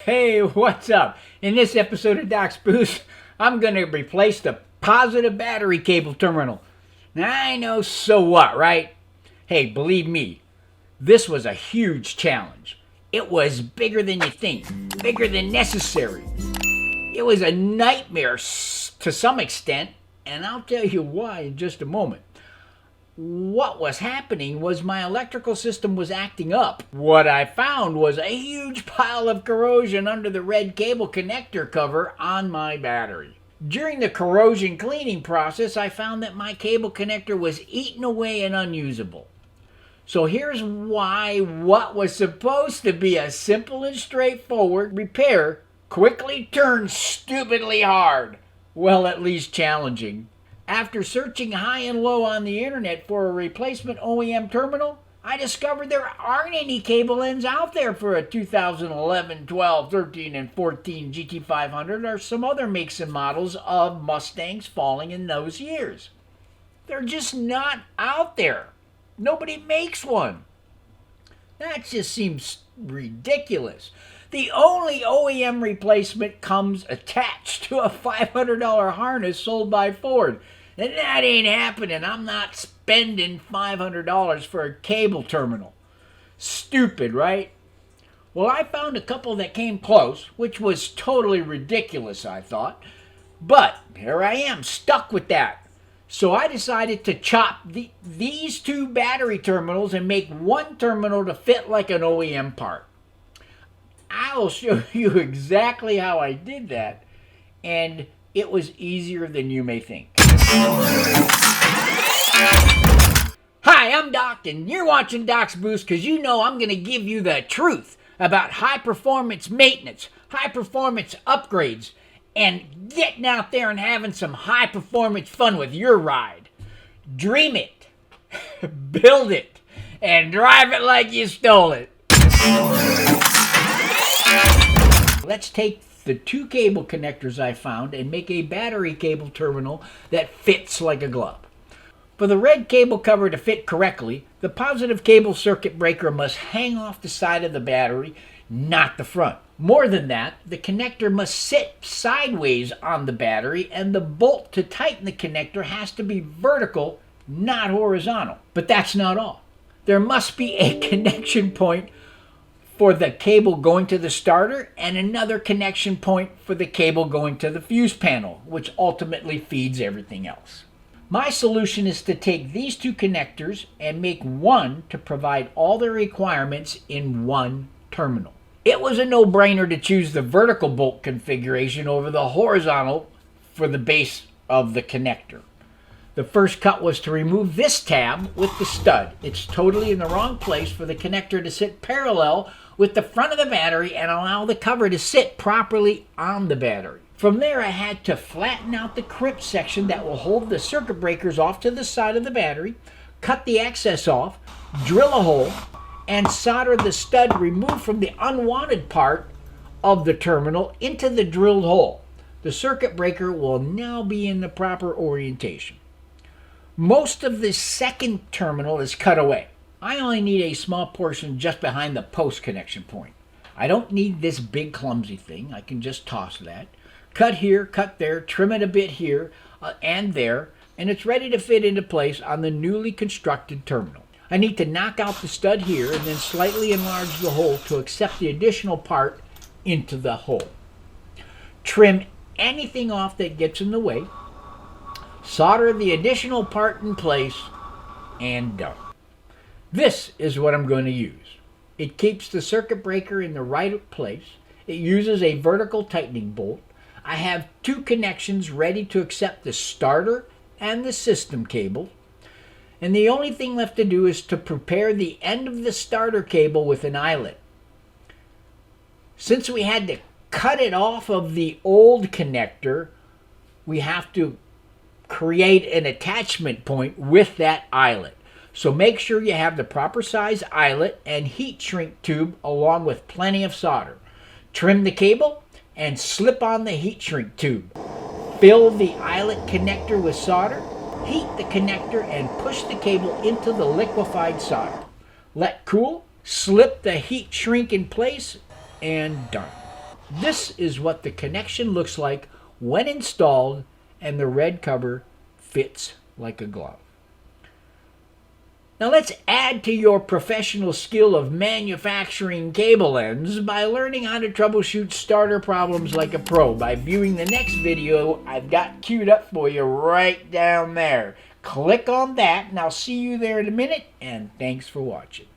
Hey, what's up? In this episode of Doc's Boost, I'm going to replace the positive battery cable terminal. Now, I know, so what, right? Hey, believe me, this was a huge challenge. It was bigger than you think, bigger than necessary. It was a nightmare to some extent, and I'll tell you why in just a moment. What was happening was my electrical system was acting up. What I found was a huge pile of corrosion under the red cable connector cover on my battery. During the corrosion cleaning process, I found that my cable connector was eaten away and unusable. So here's why what was supposed to be a simple and straightforward repair quickly turned stupidly hard. Well, at least challenging. After searching high and low on the internet for a replacement OEM terminal, I discovered there aren't any cable ends out there for a 2011, 12, 13, and 14 GT500 or some other makes and models of Mustangs falling in those years. They're just not out there. Nobody makes one. That just seems ridiculous. The only OEM replacement comes attached to a $500 harness sold by Ford. And that ain't happening. I'm not spending $500 for a cable terminal. Stupid, right? Well, I found a couple that came close, which was totally ridiculous, I thought. But here I am, stuck with that. So I decided to chop these two battery terminals and make one terminal to fit like an OEM part. I'll show you exactly how I did that, and it was easier than you may think. Hi, I'm Doc, and you're watching Doc's Boost because you know I'm going to give you the truth about high-performance maintenance, high-performance upgrades, and getting out there and having some high-performance fun with your ride. Dream it, build it, and drive it like you stole it. Let's take the two cable connectors I found and make a battery cable terminal that fits like a glove. For the red cable cover to fit correctly, the positive cable circuit breaker must hang off the side of the battery, not the front. More than that, the connector must sit sideways on the battery, and the bolt to tighten the connector has to be vertical, not horizontal. But that's not all. There must be a connection point for the cable going to the starter and another connection point for the cable going to the fuse panel, which ultimately feeds everything else. My solution is to take these two connectors and make one to provide all the requirements in one terminal. It was a no-brainer to choose the vertical bolt configuration over the horizontal for the base of the connector. The first cut was to remove this tab with the stud. It's totally in the wrong place for the connector to sit parallel with the front of the battery and allow the cover to sit properly on the battery. From there, I had to flatten out the crimp section that will hold the circuit breakers off to the side of the battery, cut the excess off, drill a hole, and solder the stud removed from the unwanted part of the terminal into the drilled hole. The circuit breaker will now be in the proper orientation. Most of the second terminal is cut away. I only need a small portion just behind the post connection point. I don't need this big clumsy thing. I can just toss that. Cut here, cut there, trim it a bit here and there, and it's ready to fit into place on the newly constructed terminal. I need to knock out the stud here and then slightly enlarge the hole to accept the additional part into the hole. Trim anything off that gets in the way. Solder the additional part in place, and done. This is what I'm going to use. It keeps the circuit breaker in the right place. It uses a vertical tightening bolt. I have two connections ready to accept the starter and the system cable. And the only thing left to do is to prepare the end of the starter cable with an eyelet. Since we had to cut it off of the old connector, we have to create an attachment point with that eyelet. So make sure you have the proper size eyelet and heat shrink tube along with plenty of solder. Trim the cable and slip on the heat shrink tube. Fill the eyelet connector with solder, heat the connector and push the cable into the liquefied solder. Let cool, slip the heat shrink in place, and done. This is what the connection looks like when installed and the red cover fits like a glove. Now let's add to your professional skill of manufacturing cable ends by learning how to troubleshoot starter problems like a pro by viewing the next video I've got queued up for you right down there. Click on that and I'll see you there in a minute, and thanks for watching.